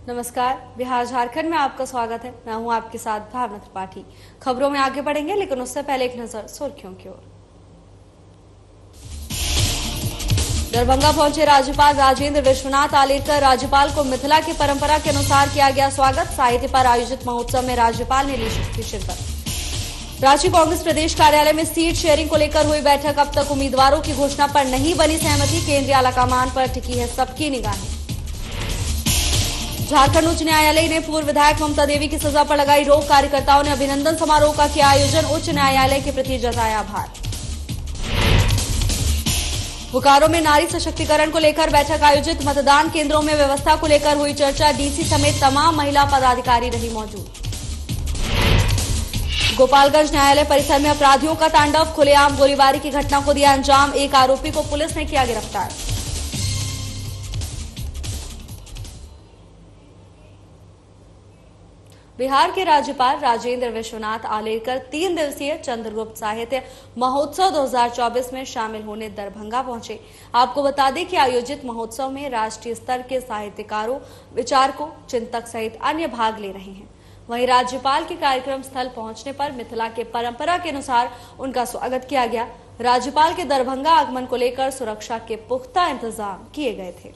नमस्कार, बिहार झारखंड में आपका स्वागत है। मैं हूं आपके साथ भावना त्रिपाठी। खबरों में आगे बढ़ेंगे, लेकिन उससे पहले एक नजर सुर्खियों की ओर। दरभंगा पहुंचे राज्यपाल राजेंद्र विश्वनाथ आलेकर। राज्यपाल को मिथिला की परंपरा के अनुसार किया गया स्वागत। साहित्य पर आयोजित महोत्सव में राज्यपाल ने ली शिरकत। रांची कांग्रेस प्रदेश कार्यालय में सीट शेयरिंग को लेकर हुई बैठक। अब तक उम्मीदवारों की घोषणा पर नहीं बनी सहमति। केंद्रीय आलाकमान पर टिकी है सबकी निगाहें। झारखंड उच्च न्यायालय ने पूर्व विधायक ममता देवी की सजा पर लगाई रोक। कार्यकर्ताओं ने अभिनंदन समारोह का किया आयोजन। उच्च न्यायालय के प्रति जताया आभार। बोकारो में नारी सशक्तिकरण को लेकर बैठक आयोजित। मतदान केंद्रों में व्यवस्था को लेकर हुई चर्चा। डीसी समेत तमाम महिला पदाधिकारी रही मौजूद। गोपालगंज न्यायालय परिसर में अपराधियों का तांडव। खुलेआम गोलीबारी की घटना को दिया अंजाम। एक आरोपी को पुलिस ने किया गिरफ्तार। बिहार के राज्यपाल राजेंद्र विश्वनाथ आलेकर 3 दिवसीय चंद्रगुप्त साहित्य महोत्सव 2024 में शामिल होने दरभंगा पहुंचे। आपको बता दें कि आयोजित महोत्सव में राष्ट्रीय स्तर के साहित्यकारों, विचारकों, चिंतक सहित अन्य भाग ले रहे हैं। वहीं राज्यपाल के कार्यक्रम स्थल पहुंचने पर मिथिला के परंपरा के अनुसार उनका स्वागत किया गया। राज्यपाल के दरभंगा आगमन को लेकर सुरक्षा के पुख्ता इंतजाम किए गए थे।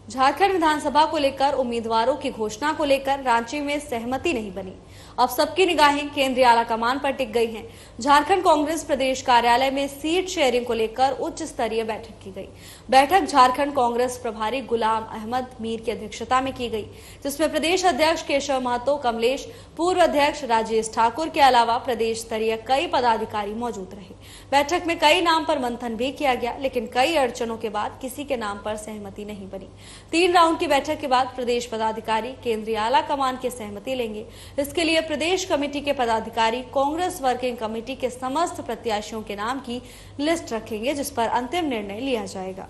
झारखंड विधानसभा को लेकर उम्मीदवारों की घोषणा को लेकर रांची में सहमति नहीं बनी। अब सबकी निगाहें केंद्रीय आलाकमान पर टिक गई हैं। झारखंड कांग्रेस प्रदेश कार्यालय में सीट शेयरिंग को लेकर उच्च स्तरीय बैठक की गई। बैठक झारखंड कांग्रेस प्रभारी गुलाम अहमद मीर की अध्यक्षता में की गई, जिसमें प्रदेश अध्यक्ष केशव महतो, कमलेश, पूर्व अध्यक्ष राजेश ठाकुर के अलावा प्रदेश स्तरीय कई पदाधिकारी मौजूद रहे। बैठक में कई नाम पर मंथन भी किया गया, लेकिन कई अड़चनों के बाद किसी के नाम पर सहमति नहीं बनी। 3 राउंड की बैठक के बाद प्रदेश पदाधिकारी केंद्रीय आला कमान की सहमति लेंगे। इसके लिए प्रदेश कमेटी के पदाधिकारी कांग्रेस वर्किंग कमेटी के समस्त प्रत्याशियों के नाम की लिस्ट रखेंगे, जिस पर अंतिम निर्णय लिया जाएगा।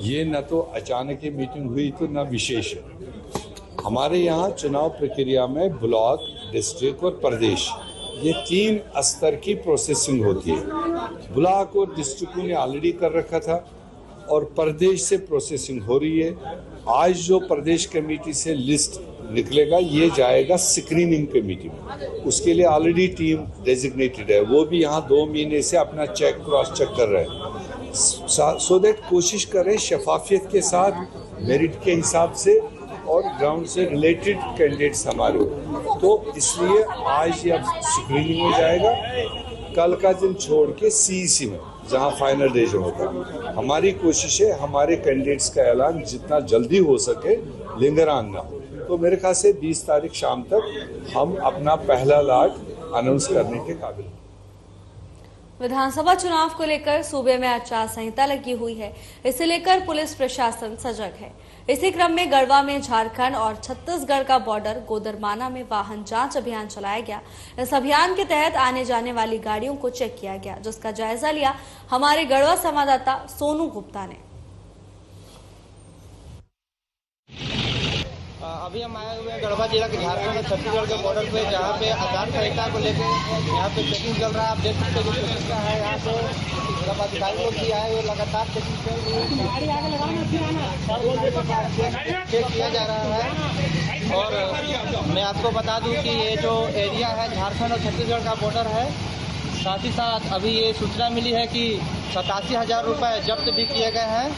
ये न तो अचानक ही मीटिंग हुई तो न विशेष है। हमारे यहाँ चुनाव प्रक्रिया में ब्लॉक, डिस्ट्रिक्ट और प्रदेश, ये 3 स्तर की प्रोसेसिंग होती है। ब्लॉक और डिस्ट्रिक्ट ने ऑलरेडी कर रखा था और प्रदेश से प्रोसेसिंग हो रही है। आज जो प्रदेश कमेटी से लिस्ट निकलेगा ये जाएगा स्क्रीनिंग कमेटी में। उसके लिए ऑलरेडी टीम डेजिग्नेटेड है, वो भी यहाँ 2 महीने से अपना चेक क्रॉस चेक कर रहे हैं। सो दैट कोशिश करें शफाफियत के साथ, मेरिट के हिसाब से और ग्राउंड से रिलेटेड कैंडिडेट्स हमारे हो। तो इसलिए आज ये अब स्क्रीनिंग में जाएगा। कल का दिन छोड़ के सीईसी में जहां फाइनल डिसीजन होगा। हमारी कोशिश है हमारे कैंडिडेट्स का ऐलान जितना जल्दी हो सके लिंगरान ना हो। तो मेरे ख्याल से 20 तारीख शाम तक हम अपना पहला लॉट अनाउंस करने के काबिल। विधानसभा चुनाव को लेकर सूबे में आचार संहिता लगी हुई है। इसे लेकर पुलिस प्रशासन सजग है। इसी क्रम में गढ़वा में झारखंड और छत्तीसगढ़ का बॉर्डर गोदरमाना में वाहन जांच अभियान चलाया गया। इस अभियान के तहत आने जाने वाली गाड़ियों को चेक किया गया, जिसका जायजा लिया हमारे गढ़वा संवाददाता सोनू गुप्ता ने। अभी हम आए हुए हैं गढ़वा जिला के झारखंड और छत्तीसगढ़ के बॉर्डर पे, जहाँ पे आचार संहिता को लेकर यहाँ पे चेकिंग चल रहा है। आप देख सकते हैं जो चेकिंग है यहाँ पे सब अधिकारी लोग भी आए हुए लगातार चेकिंग चल रही है, चेक किया जा रहा है। और मैं आपको बता दूं कि ये जो एरिया है झारखंड और छत्तीसगढ़ का बॉर्डर है। साथ ही साथ अभी ये सूचना मिली है कि 87,000 रुपये जब्त भी किए गए हैं,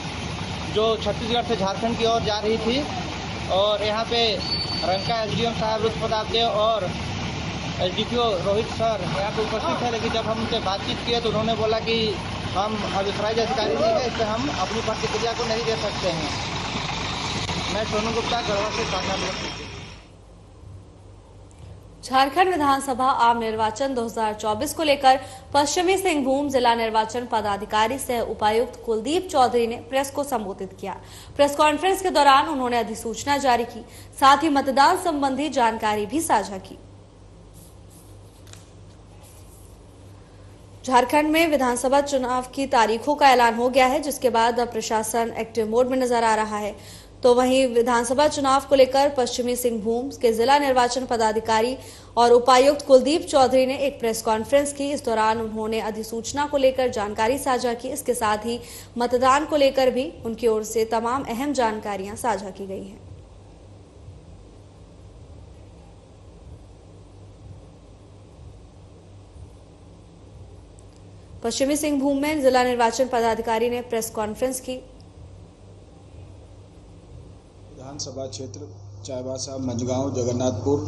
जो छत्तीसगढ़ से झारखंड की ओर जा रही थी। और यहाँ पे रंका एसडीएम साहब रुद्र प्रताप देव और एसडीपीओ रोहित सर यहाँ पे उपस्थित है। लेकिन जब हम उनसे बातचीत किए तो उन्होंने बोला कि हम अभिप्राय अधिकारी नहीं है, इससे हम अपनी प्रतिक्रिया को नहीं दे सकते हैं। मैं सोनू गुप्ता, गढ़वा से साझा। झारखंड विधानसभा आम निर्वाचन 2024 को लेकर पश्चिमी सिंहभूम जिला निर्वाचन पदाधिकारी सह उपायुक्त कुलदीप चौधरी ने प्रेस को संबोधित किया। प्रेस कॉन्फ्रेंस के दौरान उन्होंने अधिसूचना जारी की, साथ ही मतदान संबंधी जानकारी भी साझा की। झारखंड में विधानसभा चुनाव की तारीखों का ऐलान हो गया है, जिसके बाद अब प्रशासन एक्टिव मोड में नजर आ रहा है। तो वहीं विधानसभा चुनाव को लेकर पश्चिमी सिंहभूम के जिला निर्वाचन पदाधिकारी और उपायुक्त कुलदीप चौधरी ने एक प्रेस कॉन्फ्रेंस की। इस दौरान उन्होंने अधिसूचना को लेकर जानकारी साझा की। इसके साथ ही मतदान को लेकर भी उनकी ओर से तमाम अहम जानकारियां साझा की गई हैं। पश्चिमी सिंहभूम में जिला निर्वाचन पदाधिकारी ने प्रेस कॉन्फ्रेंस की। विधानसभा क्षेत्र चाईबासा, मंझगांव, जगन्नाथपुर,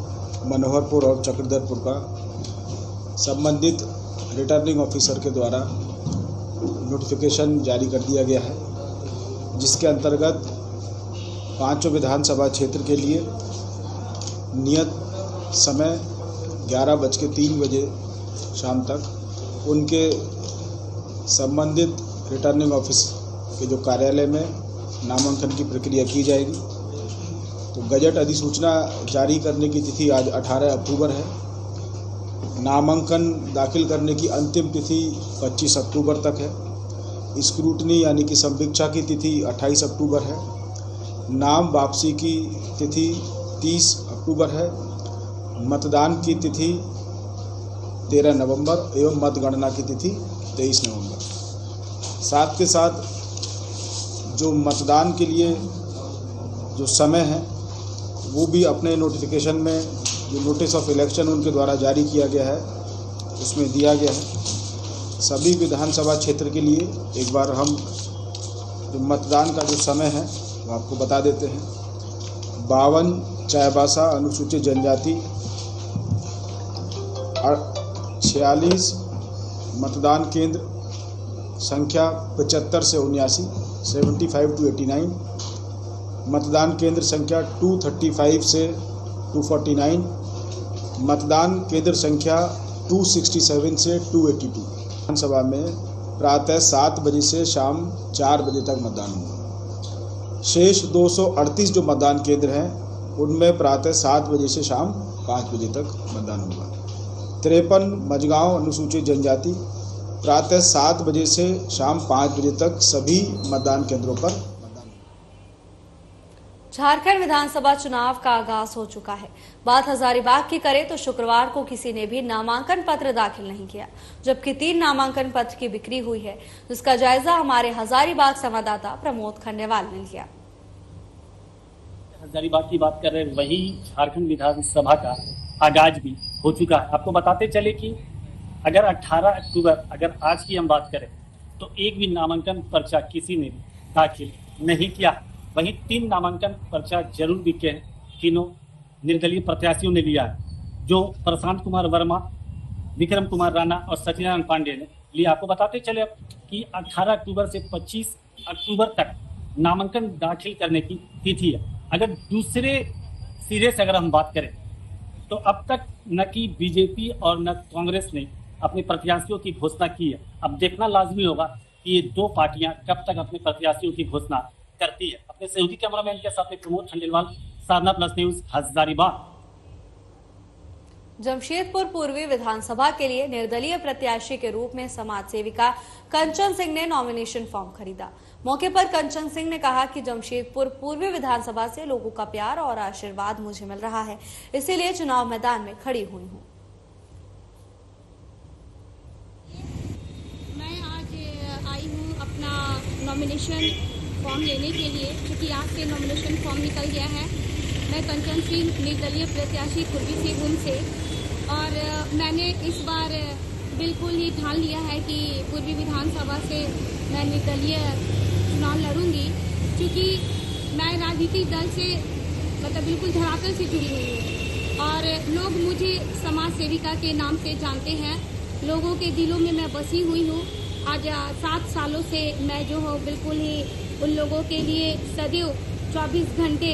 मनोहरपुर और चक्रधरपुर का संबंधित रिटर्निंग ऑफिसर के द्वारा नोटिफिकेशन जारी कर दिया गया है, जिसके अंतर्गत पांचों विधानसभा क्षेत्र के लिए नियत समय 11:03 शाम तक उनके संबंधित रिटर्निंग ऑफिस के जो कार्यालय में नामांकन की प्रक्रिया की जाएगी। तो गजट अधिसूचना जारी करने की तिथि आज 18 अक्टूबर है। नामांकन दाखिल करने की अंतिम तिथि 25 अक्टूबर तक है। स्क्रूटनी यानी कि संवीक्षा की तिथि 28 अक्टूबर है। नाम वापसी की तिथि 30 अक्टूबर है। मतदान की तिथि 13 नवंबर एवं मतगणना की तिथि 23 नवंबर। साथ के साथ जो मतदान के लिए जो समय है वो भी अपने नोटिफिकेशन में जो नोटिस ऑफ इलेक्शन उनके द्वारा जारी किया गया है उसमें दिया गया है। सभी विधानसभा क्षेत्र के लिए एक बार हम जो मतदान का जो समय है वो आपको बता देते हैं। 52 चाईबासा अनुसूचित जनजाति, 46 मतदान केंद्र संख्या 75 से 79, 75 to 89, मतदान केंद्र संख्या 235 से 249, मतदान केंद्र संख्या 267 से 282। विधानसभा में प्रातः 7 बजे से शाम 4 बजे तक मतदान होगा। शेष 238 जो मतदान केंद्र हैं उनमें प्रातः 7 बजे से शाम 5 बजे तक मतदान होगा। 53 मंझगांव अनुसूचित जनजाति, प्रातः 7 बजे से शाम 5 बजे तक सभी मतदान केंद्रों पर मतदान होगा। झारखंड विधानसभा चुनाव का आगाज हो चुका है। बात हजारीबाग की करें तो शुक्रवार को किसी ने भी नामांकन पत्र दाखिल नहीं किया, जबकि 3 नामांकन पत्र की बिक्री हुई है, जिसका जायजा हमारे हजारीबाग संवाददाता प्रमोद खंडेवाल ने लिया। हजारीबाग की बात कर रहे हैं, वही झारखंड विधानसभा का आगाज भी हो चुका है। आपको बताते चले कि अगर 18 अक्टूबर अगर आज की हम बात करें तो एक भी नामांकन पर्चा किसी ने दाखिल नहीं किया। वहीं 3 नामांकन पर्चा जरूर बिके हैं, तीनों निर्दलीय प्रत्याशियों ने लिया है, जो प्रशांत कुमार वर्मा, विक्रम कुमार राणा और सत्यनारायण पांडे ने लिया। आपको बताते चले कि 18 अक्टूबर से 25 अक्टूबर तक नामांकन दाखिल करने की तिथि है। अगर दूसरे सिरे से अगर हम बात करें तो अब तक न कि बीजेपी और न कांग्रेस ने अपने प्रत्याशियों की घोषणा की है। अब देखना लाजमी होगा कि ये 2 पार्टियां कब तक अपने प्रत्याशियों की घोषणा करती है। अपने सहयोगी कैमरामैन के साथ प्रमोद खंडेलवाल, साधना प्लस न्यूज, हजारीबाग। जमशेदपुर पूर्वी विधानसभा के लिए निर्दलीय प्रत्याशी के रूप में समाज सेविका कंचन सिंह ने नॉमिनेशन फॉर्म खरीदा। मौके पर कंचन सिंह ने कहा कि जमशेदपुर पूर्वी विधानसभा से लोगों का प्यार और आशीर्वाद मुझे मिल रहा है, इसीलिए चुनाव मैदान में खड़ी हुई हूँ। मैं आज आई हूँ अपना नॉमिनेशन फॉर्म लेने के लिए, क्योंकि आज से नॉमिनेशन फॉर्म निकल गया है। मैं कंचन सिंह निर्दलीय प्रत्याशी पूर्वी सिंहभूम से, और मैंने इस बार बिल्कुल ही ठान लिया है कि पूर्वी विधानसभा से मैं निर्दलीय चुनाव लड़ूंगी, क्योंकि मैं राजनीतिक दल से मतलब बिल्कुल धरातल से जुड़ी हुई हूँ और लोग मुझे समाज सेविका के नाम से जानते हैं। लोगों के दिलों में मैं बसी हुई हूँ। आज 7 सालों से मैं जो हूँ बिल्कुल ही उन लोगों के लिए सदैव 24 घंटे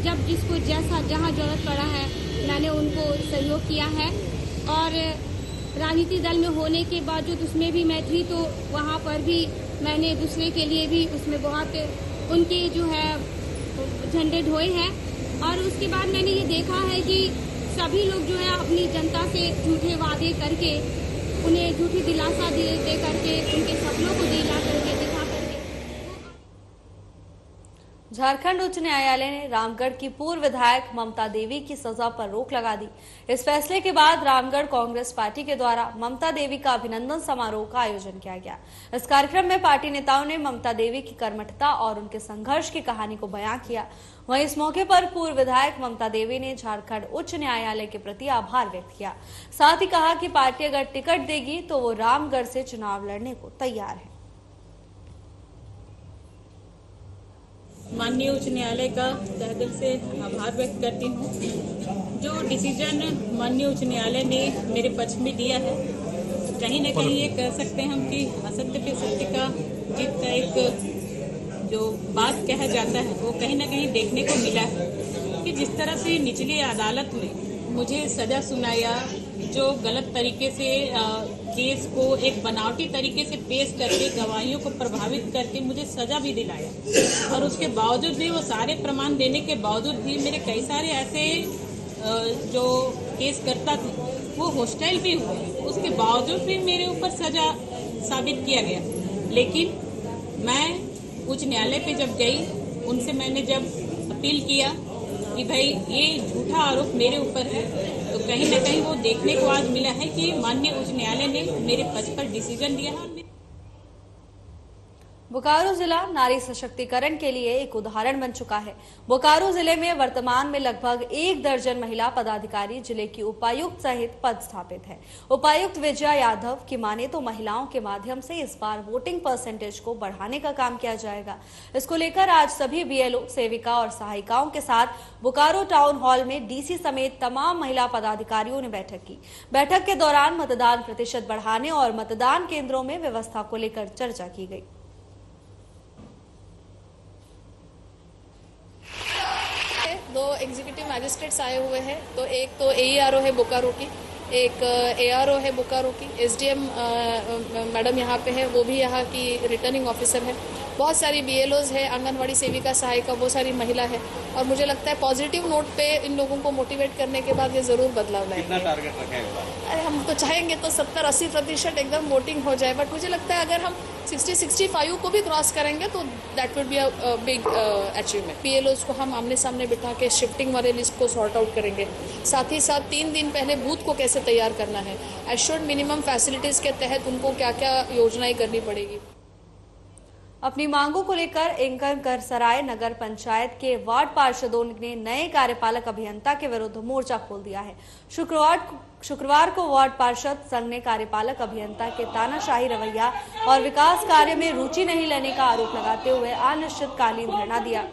जब जिसको जैसा जहाँ जरूरत पड़ा है मैंने उनको सहयोग किया है। और राजनीतिक दल में होने के बावजूद उसमें भी मैं थी, तो वहाँ पर भी मैंने दूसरे के लिए भी उसमें बहुत उनके जो है झंडे ढोए हैं। और उसके बाद मैंने ये देखा है कि सभी लोग जो है अपनी जनता से झूठे वादे करके, उन्हें झूठी दिलासा दे करके, उनके सपनों को दिला करके दिखा करके। झारखंड उच्च न्यायालय ने रामगढ़ की पूर्व विधायक ममता देवी की सजा पर रोक लगा दी। इस फैसले के बाद रामगढ़ कांग्रेस पार्टी के द्वारा ममता देवी का अभिनंदन समारोह का आयोजन किया गया। इस कार्यक्रम में पार्टी नेताओं ने ममता देवी की कर्मठता और उनके संघर्ष की कहानी को बयां किया। वहीं इस मौके पर पूर्व विधायक ममता देवी ने झारखंड उच्च न्यायालय के प्रति आभार व्यक्त किया। साथ ही कहा कि पार्टी अगर टिकट देगी तो वो रामगढ़ से चुनाव लड़ने को तैयार है। माननीय उच्च न्यायालय का तहे दिल से आभार व्यक्त करती हूँ। जो डिसीजन माननीय उच्च न्यायालय ने मेरे पक्ष में दिया है, कहीं न कहीं ये कह सकते हैं हम कि असत्य पे सत्य का जीत का एक जो बात कहा जाता है वो कहीं न कहीं देखने को मिला है कि जिस तरह से निचली अदालत में मुझे सजा सुनाया, जो गलत तरीके से केस को एक बनावटी तरीके से पेश करके गवाहियों को प्रभावित करके मुझे सजा भी दिलाया, और उसके बावजूद भी वो सारे प्रमाण देने के बावजूद भी मेरे कई सारे ऐसे जो केस करता थे वो हॉस्टाइल भी हुए, उसके बावजूद भी मेरे ऊपर सजा साबित किया गया। लेकिन मैं उच्च न्यायालय पे जब गई, उनसे मैंने जब अपील किया कि भाई ये झूठा आरोप मेरे ऊपर है, तो कहीं न कहीं वो देखने को आज मिला है कि माननीय उच्च न्यायालय ने मेरे पक्ष पर डिसीजन दिया है। बोकारो जिला नारी सशक्तिकरण के लिए एक उदाहरण बन चुका है। बोकारो जिले में वर्तमान में लगभग 1 दर्जन महिला पदाधिकारी जिले की उपायुक्त सहित पद स्थापित है। उपायुक्त विजया यादव की माने तो महिलाओं के माध्यम से इस बार वोटिंग परसेंटेज को बढ़ाने का काम किया जाएगा। इसको लेकर आज सभी बीएलओ, सेविका और सहायिकाओं के साथ बोकारो टाउन हॉल में डीसी समेत तमाम महिला पदाधिकारियों ने बैठक की। बैठक के दौरान मतदान प्रतिशत बढ़ाने और मतदान केंद्रों में व्यवस्था को लेकर चर्चा की गई। दो एग्जीक्यूटिव मैजिस्ट्रेट्स आए हुए हैं, तो एक तो एईआरओ है बोकारो की, एक एआरओ है बोकारो की, एसडीएम मैडम यहाँ पे है, वो भी यहाँ की रिटर्निंग ऑफिसर है, बहुत सारी बीएलओज है, आंगनवाड़ी सेविका सहायिका, बहुत सारी महिला है। और मुझे लगता है पॉजिटिव नोट पे इन लोगों को मोटिवेट करने के बाद ये जरूर बदलाव लाएंगे। कितना टारगेट रखा है? अरे हम तो चाहेंगे तो 70-80% एकदम वोटिंग हो जाए, बट मुझे लगता है अगर हम 60-65 को भी क्रॉस करेंगे तो that would be a big achievement. PLOs को हम आमने सामने बिठा के शिफ्टिंग वाले लिस्ट को सॉर्ट आउट करेंगे। साथ ही साथ 3 दिन पहले बूथ को कैसे तैयार करना है, एश्योर्ड मिनिमम फैसिलिटीज के तहत उनको क्या क्या योजनाएं करनी पड़ेगी। अपनी मांगों को लेकर इंकनगरसराय नगर पंचायत के वार्ड पार्षदों ने नए कार्यपालक अभियंता के विरुद्ध मोर्चा खोल दिया है। शुक्रवार को वार्ड पार्षद संघ ने कार्यपालक अभियंता के तानाशाही रवैया और विकास कार्य में रुचि नहीं लेने का आरोप लगाते हुए अनिश्चितकालीन धरना दिया।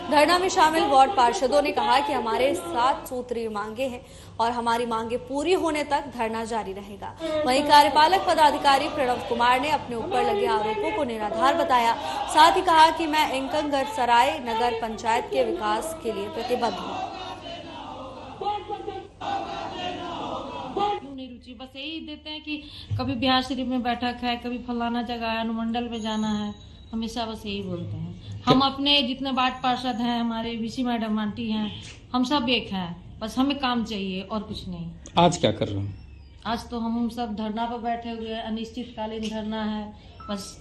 धरना में शामिल वार्ड पार्षदों ने कहा कि हमारे 7 सूत्रीय मांगे हैं और हमारी मांगे पूरी होने तक धरना जारी रहेगा। वहीं कार्यपालक पदाधिकारी प्रणव कुमार ने अपने ऊपर लगे आरोपों को निराधार बताया। साथ ही कहा कि मैं इंकनगरसराय नगर पंचायत के विकास के लिए प्रतिबद्ध हूँ। रुचि बस यही देते हैं कि कभी बिहार शरीफ में बैठक है, कभी फलाना जगह है, अनुमंडल में जाना है, हमेशा बस यही बोलते हैं। हम अपने जितने वार्ड पार्षद हैं, हमारे वीसी मैडम आंटी हैं, हम सब एक हैं, बस हमें काम चाहिए और कुछ नहीं। आज क्या कर रहे हैं? आज तो हम सब धरना पर बैठे हुए हैं, अनिश्चितकालीन धरना है। बस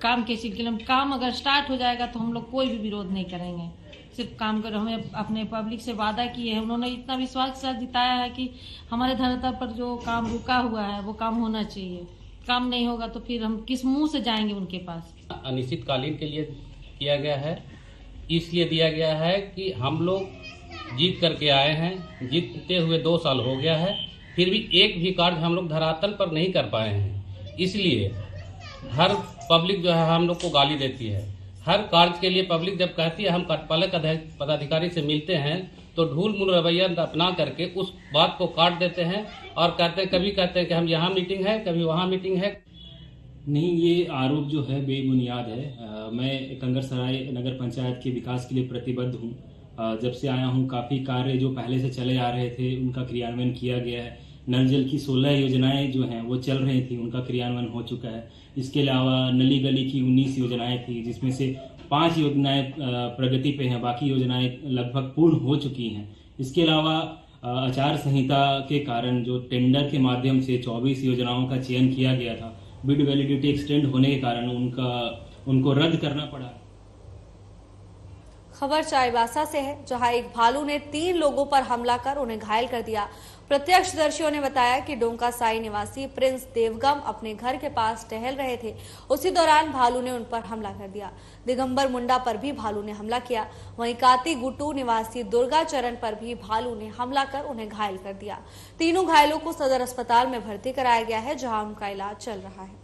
काम के सिलसिले में, काम अगर स्टार्ट हो जाएगा तो हम लोग कोई भी विरोध नहीं करेंगे, सिर्फ काम करो। हमें अपने पब्लिक से वादा किए हैं, उन्होंने इतना विश्वास के साथ जिताया है कि हमारे धरना पर जो काम रुका हुआ है वो काम होना चाहिए। काम नहीं होगा तो फिर हम किस मुंह से जाएंगे उनके पास। अनिश्चितकालीन के लिए किया गया है, इसलिए दिया गया है कि हम लोग जीत करके आए हैं, जीतते हुए 2 साल हो गया है, फिर भी एक भी कार्य हम लोग धरातल पर नहीं कर पाए हैं। इसलिए हर पब्लिक जो है हम लोग को गाली देती है। हर कार्य के लिए पब्लिक जब कहती है हम कार्यपालक पदाधिकारी से मिलते हैं तो ढूल मूल रवैया अपना करके उस बात को काट देते हैं और कभी कहते हैं कि हम यहाँ मीटिंग है, कभी वहाँ मीटिंग है। नहीं, ये आरोप जो है बेबुनियाद है। मैं इंकनगरसराय नगर पंचायत के विकास के लिए प्रतिबद्ध हूँ। जब से आया हूँ काफ़ी कार्य जो पहले से चले आ रहे थे उनका क्रियान्वयन किया गया है। नल जल की 16 योजनाएं जो हैं वो चल रही थी, उनका क्रियान्वयन हो चुका है। इसके अलावा नली गली की 19 योजनाएं थी, जिसमें से 5 योजनाएं प्रगति पे हैं, बाकी योजनाएं लगभग पूर्ण हो चुकी हैं। इसके अलावा आचार संहिता के कारण जो टेंडर के माध्यम से 24 योजनाओं का चयन किया गया था, बिड वैलिडिटी एक्सटेंड होने के कारण उनको रद्द करना पड़ा। खबर चाईबासा से है, जहां एक भालू ने 3 लोगों पर हमला कर उन्हें घायल कर दिया। प्रत्यक्षदर्शियों ने बताया कि डोंका साई निवासी प्रिंस देवगम अपने घर के पास टहल रहे थे। उसी दौरान भालू ने उन पर हमला कर दिया। दिगंबर मुंडा पर भी भालू ने हमला किया। वहीं काती गुटू निवासी दुर्गा चरण पर भी भालू ने हमला कर उन्हें घायल कर दिया। तीनों घायलों को सदर अस्पताल में भर्ती कराया गया है, जहां उनका इलाज चल रहा है।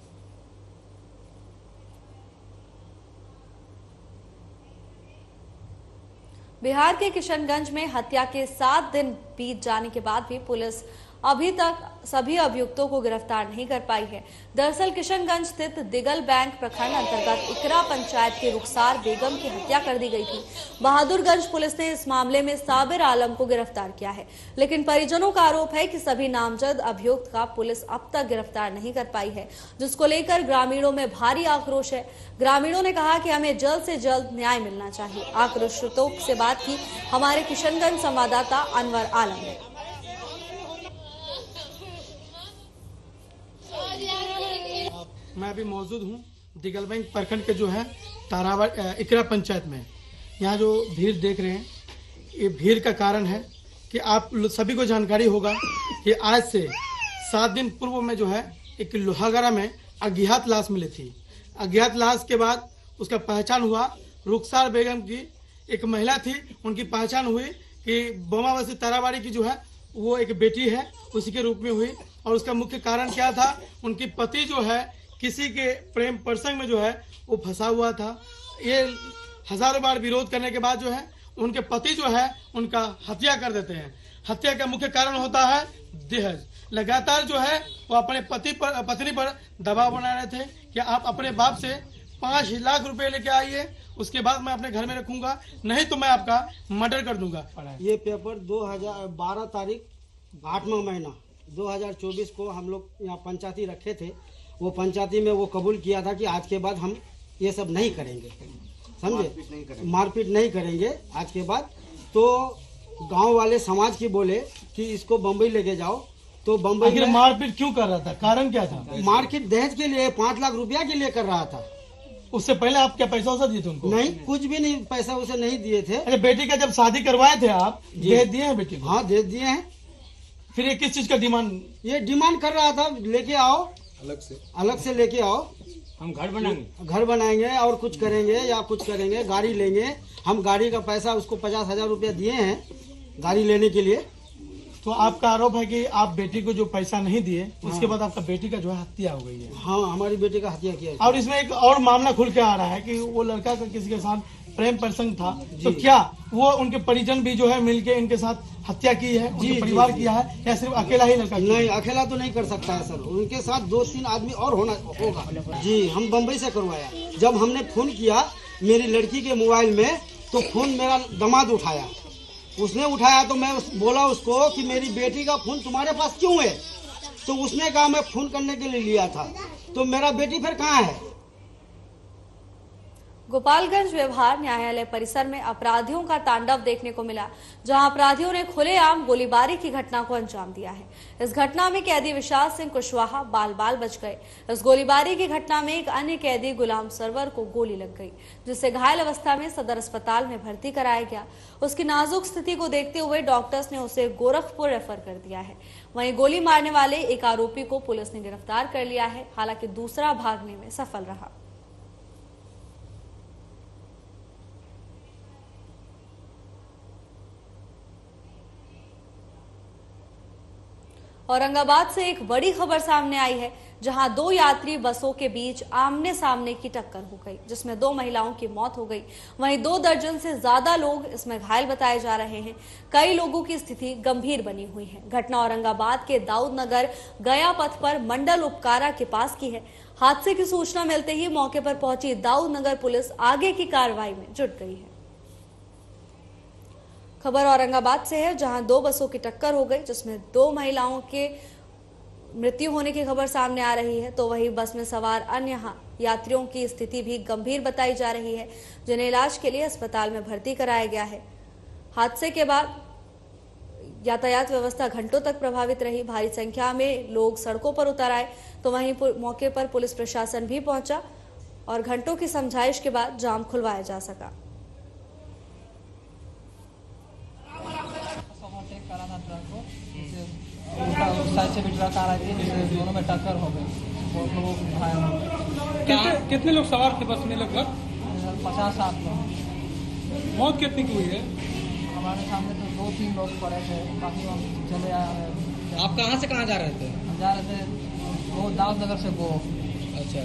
बिहार के किशनगंज में हत्या के 7 दिन बीत जाने के बाद भी पुलिस अभी तक सभी अभियुक्तों को गिरफ्तार नहीं कर पाई है। दरअसल किशनगंज स्थित दिगल बैंक प्रखंड अंतर्गत इकरा पंचायत के रुखसार बेगम की हत्या कर दी गई थी। बहादुरगंज पुलिस ने इस मामले में साबिर आलम को गिरफ्तार किया है, लेकिन परिजनों का आरोप है कि सभी नामजद अभियुक्त का पुलिस अब तक गिरफ्तार नहीं कर पाई है, जिसको लेकर ग्रामीणों में भारी आक्रोश है। ग्रामीणों ने कहा कि हमें जल्द से जल्द न्याय मिलना चाहिए। आक्रोशितों से बात की हमारे किशनगंज संवाददाता अनवर आलम ने। मैं अभी मौजूद हूँ दिगल बैंक प्रखंड के जो है तारावर इकरा पंचायत में। यहाँ जो भीड़ देख रहे हैं, ये भीड़ का कारण है कि आप सभी को जानकारी होगा कि आज से 7 दिन पूर्व में जो है एक लोहागड़ा में अज्ञात लाश मिली थी। अज्ञात लाश के बाद उसका पहचान हुआ। रुखसार बेगम की एक महिला थी, उनकी पहचान हुई कि बोमावसी ताराबाड़ी की जो है वो एक बेटी है, उसी के रूप में हुई। और उसका मुख्य कारण क्या था, उनकी पति जो है किसी के प्रेम प्रसंग में जो है वो फंसा हुआ था। ये हजारों बार विरोध करने के बाद जो है उनके पति जो है उनका हत्या कर देते हैं। हत्या का मुख्य कारण होता है दहेज। लगातार जो है वो अपने पत्नी पर दबाव बना रहे थे कि आप अपने बाप से 5 लाख रुपए लेके आइए, उसके बाद मैं अपने घर में रखूंगा, नहीं तो मैं आपका मर्डर कर दूंगा। ये पेपर 2012 तारीख 8वां महीना 2024 को हम लोग यहाँ पंचायती रखे थे। वो पंचायती में वो कबूल किया था कि आज के बाद हम ये सब नहीं करेंगे, समझे, मारपीट नहीं करेंगे आज के बाद। तो गांव वाले समाज की बोले कि इसको बम्बई लेके जाओ, तो बम्बई में मारपीट क्यों कर रहा था, कारण क्या था? मारपीट दहेज के लिए 5 लाख रुपया के लिए कर रहा था। उससे पहले आप क्या पैसा वैसा दिए थे उनको? नहीं, कुछ भी नहीं, पैसा उसे नहीं दिए थे। अरे बेटी का जब शादी करवाए थे आप, दहेज दिए हैं बेटी को? हाँ, दहेज दिए हैं। फिर ये किस चीज का डिमांड? ये डिमांड कर रहा था लेके आओ, अलग से लेके आओ, हम घर बनाएंगे और कुछ करेंगे या कुछ करेंगे, गाड़ी लेंगे। हम गाड़ी का पैसा उसको 50,000 रुपया दिए हैं गाड़ी लेने के लिए। तो आपका आरोप है कि आप बेटी को जो पैसा नहीं दिए, उसके बाद आपका बेटी का जो है हत्या हो गई है। हाँ, हमारी बेटी का हत्या किया। और इसमें एक और मामला खुल के आ रहा है कि वो लड़का का किसी के साथ प्रेम प्रसंग था, तो क्या वो उनके परिजन भी जो है मिलके इनके साथ हत्या की है, उनके परिवार किया है, या सिर्फ अकेला ही लड़का? नहीं, अकेला तो नहीं कर सकता है सर, उनके साथ 2-3 आदमी और होगा। जी, हम बम्बई से करवाया। जब हमने फोन किया मेरी लड़की के मोबाइल में, तो फोन मेरा दामाद उठाया। उसने उठाया तो मैं बोला उसको कि मेरी बेटी का फोन तुम्हारे पास क्यों है? तो उसने कहा मैं फोन करने के लिए लिया था। तो मेरा बेटी फिर कहाँ है? गोपालगंज व्यवहार न्यायालय परिसर में अपराधियों का तांडव देखने को मिला, जहां अपराधियों ने खुलेआम गोलीबारी की घटना को अंजाम दिया है। इस घटना में कैदी विशाल सिंह कुशवाहा बाल बाल बच गए। इस गोलीबारी की घटना में एक अन्य कैदी गुलाम सरवर को गोली लग गई, जिससे घायल अवस्था में सदर अस्पताल में भर्ती कराया गया। उसकी नाजुक स्थिति को देखते हुए डॉक्टर्स ने उसे गोरखपुर रेफर कर दिया है। वहीं गोली मारने वाले एक आरोपी को पुलिस ने गिरफ्तार कर लिया है, हालांकि दूसरा भागने में सफल रहा। औरंगाबाद से एक बड़ी खबर सामने आई है, जहां 2 यात्री बसों के बीच आमने सामने की टक्कर हो गई, जिसमें 2 महिलाओं की मौत हो गई। वहीं 2 दर्जन से ज्यादा लोग इसमें घायल बताए जा रहे हैं। कई लोगों की स्थिति गंभीर बनी हुई है। घटना औरंगाबाद के दाऊद नगर गया पथ पर मंडल उपकारा के पास की है। हादसे की सूचना मिलते ही मौके पर पहुंची दाऊद नगर पुलिस आगे की कार्रवाई में जुट गई है। खबर औरंगाबाद से है, जहां 2 बसों की टक्कर हो गई, जिसमें 2 महिलाओं के मृत्यु होने की खबर सामने आ रही है। तो वहीं बस में सवार अन्य यात्रियों की स्थिति भी गंभीर बताई जा रही है, जिन्हें इलाज के लिए अस्पताल में भर्ती कराया गया है। हादसे के बाद यातायात व्यवस्था घंटों तक प्रभावित रही। भारी संख्या में लोग सड़कों पर उतर आए, तो वहीं मौके पर पुलिस प्रशासन भी पहुंचा और घंटों की समझाइश के बाद जाम खुलवाया जा सका। था ट्रक को, उस साइड से भी ट्रक आ रही थी, जिससे दोनों में टक्कर हो गई, बहुत लोगों को घायल हो गए। कितने लोग सवार थे बस में? लगभग 50-60 लोग। मौत कितनी की हुई है? हमारे सामने तो 2-3 लोग पड़े थे, बाकी हम चले आए। आप कहाँ से कहाँ जा रहे थे? हम जा रहे थे वो दाऊद नगर से गो। अच्छा,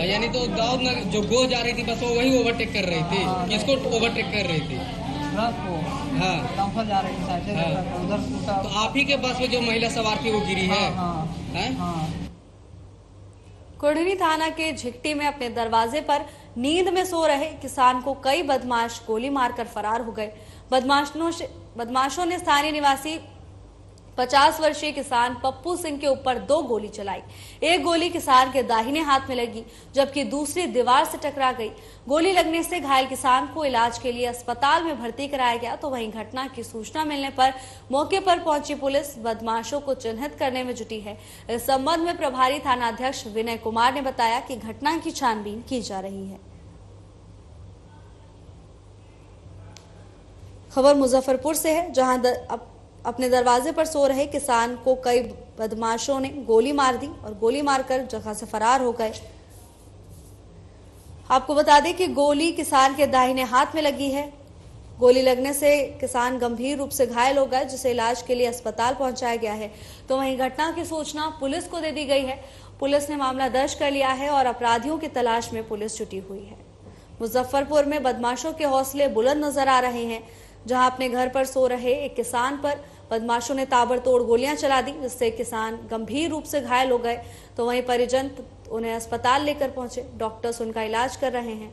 यानी तो दाऊद नगर जो गो जा रही थी बस वो वही ओवरटेक कर रही थी? किसको ओवरटेक कर रही थी? ट्रक को। हाँ, डंपर जा रही थी साइड से, उधर। तो आप ही के बस में जो महिला सवार थी वो गिरी है? हाँ। कुढ़नी थाना के झिकटी में अपने दरवाजे पर नींद में सो रहे किसान को कई बदमाश गोली मारकर फरार हो गए। बदमाशों ने स्थानीय निवासी 50 वर्षीय किसान पप्पू सिंह के ऊपर 2 गोली चलाई। एक गोली किसान के दाहिने हाथ में लगी, जबकि दूसरी दीवार से टकरा गई। गोली लगने से घायल किसान को इलाज के लिए अस्पताल में भर्ती कराया गया, तो वहीं घटना की सूचना मिलने पर मौके पर पहुंची पुलिस बदमाशों को चिन्हित करने में जुटी है। इस संबंध में प्रभारी थानाध्यक्ष विनय कुमार ने बताया कि घटना की छानबीन की जा रही है। खबर मुजफ्फरपुर से है, जहां अपने दरवाजे पर सो रहे किसान को कई बदमाशों ने गोली मार दी और गोली मारकर जगह से फरार हो गए। आपको बता दें कि गोली किसान के दाहिने हाथ में लगी है। गोली लगने से किसान गंभीर रूप से घायल हो गए, जिसे इलाज के लिए अस्पताल पहुंचाया गया है। तो वहीं घटना की सूचना पुलिस को दे दी गई है। पुलिस ने मामला दर्ज कर लिया है और अपराधियों की तलाश में पुलिस जुटी हुई है। मुजफ्फरपुर में बदमाशों के हौसले बुलंद नजर आ रहे हैं, जहां अपने घर पर सो रहे एक किसान पर बदमाशों ने ताबड़तोड़ गोलियां चला दी, जिससे किसान गंभीर रूप से घायल हो गए। तो वहीं परिजन उन्हें अस्पताल लेकर पहुंचे, डॉक्टर्स उनका इलाज कर रहे हैं।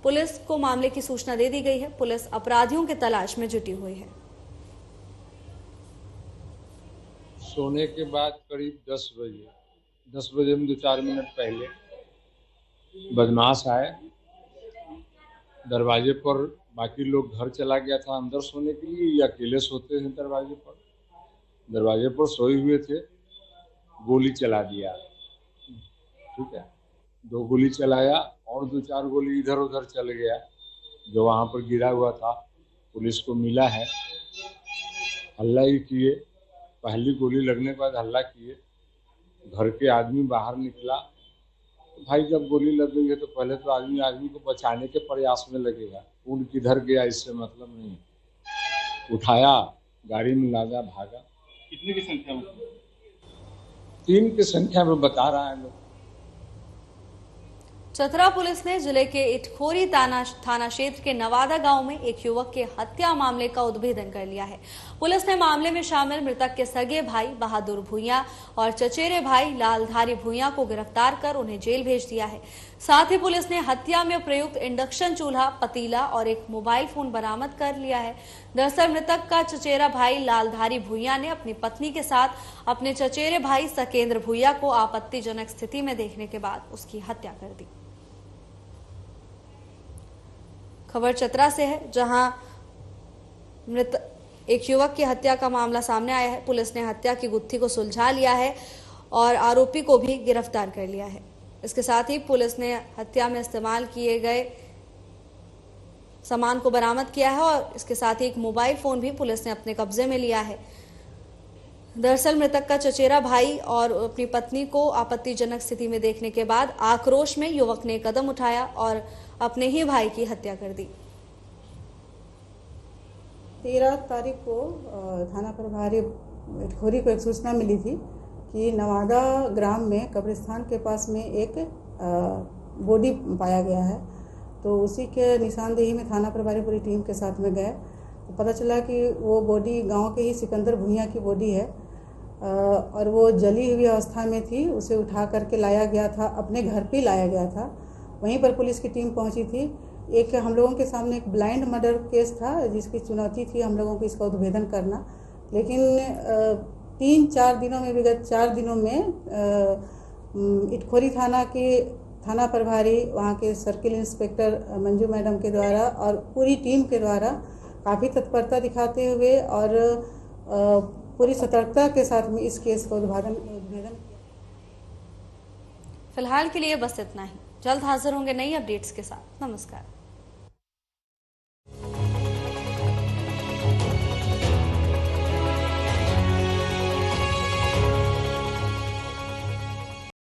पुलिस को मामले की सूचना दे दी गई है। पुलिस अपराधियों की तलाश में जुटी हुई है। सोने के बाद करीब 10 बजे में 2-4 मिनट पहले बदमाश आए, दरवाजे पर बाकी लोग घर चला गया था अंदर सोने के लिए, या अकेले सोते हैं दरवाजे पर सोए हुए थे, गोली चला दिया। ठीक है, 2 गोली चलाया और 2-4 गोली इधर उधर चल गया, जो वहाँ पर गिरा हुआ था। पुलिस को मिला है, हल्ला ही किए। पहली गोली लगने के बाद हल्ला किए, घर के आदमी बाहर निकला। भाई जब गोली लग गई है तो पहले तो आदमी को बचाने के प्रयास में लगेगा। कौन किधर गया इससे मतलब नहीं, उठाया, गाड़ी में लादा, भागा। कितने की संख्या में? 3 की संख्या में बता रहा है लोग। चतरा पुलिस ने जिले के इटखोरी थाना क्षेत्र के नवादा गांव में एक युवक के हत्या मामले का उद्भेदन कर लिया है। पुलिस ने मामले में शामिल मृतक के सगे भाई बहादुर भुइयां और चचेरे भाई लालधारी भुइयां को गिरफ्तार कर उन्हें जेल भेज दिया है। साथ ही पुलिस ने हत्या में प्रयुक्त इंडक्शन चूल्हा, पतीला और एक मोबाइल फोन बरामद कर लिया है। दरअसल मृतक का चचेरा भाई लालधारी भुइयां ने अपनी पत्नी के साथ अपने चचेरे भाई सकेंद्र भुइयां को आपत्तिजनक स्थिति में देखने के बाद उसकी हत्या कर दी। खबर चतरा से है, जहां एक युवक की हत्या का मामला सामने आया है। पुलिस ने हत्या की गुत्थी को सुलझा लिया है और आरोपी को भी गिरफ्तार कर लिया है। इसके साथ ही पुलिस ने हत्या में इस्तेमाल किए गए सामान को बरामद किया है और इसके साथ ही एक मोबाइल फोन भी पुलिस ने अपने कब्जे में लिया है। दरअसल मृतक का चचेरा भाई और अपनी पत्नी को आपत्तिजनक स्थिति में देखने के बाद आक्रोश में युवक ने कदम उठाया और अपने ही भाई की हत्या कर दी। 13 तारीख को थाना प्रभारी इटखोरी को एक सूचना मिली थी कि नवादा ग्राम में कब्रिस्तान के पास में एक बॉडी पाया गया है। तो उसी के निशानदेही में थाना प्रभारी पूरी टीम के साथ में गए तो पता चला कि वो बॉडी गांव के ही सिकंदर भुइयां की बॉडी है और वो जली हुई अवस्था में थी। उसे उठा करके लाया गया था, अपने घर पे लाया गया था। वहीं पर पुलिस की टीम पहुंची थी। एक हम लोगों के सामने एक ब्लाइंड मर्डर केस था, जिसकी चुनौती थी हम लोगों को इसका उद्भेदन करना। लेकिन 3-4 दिनों में, विगत 4 दिनों में इटखोरी थाना के थाना प्रभारी, वहाँ के सर्किल इंस्पेक्टर मंजू मैडम के द्वारा और पूरी टीम के द्वारा काफ़ी तत्परता दिखाते हुए और पूरी सतर्कता के साथ में इस केस का उद्भेदन किया। फिलहाल के लिए बस इतना ही। जल्द हाजिर होंगे नई अपडेट्स के साथ। नमस्कार।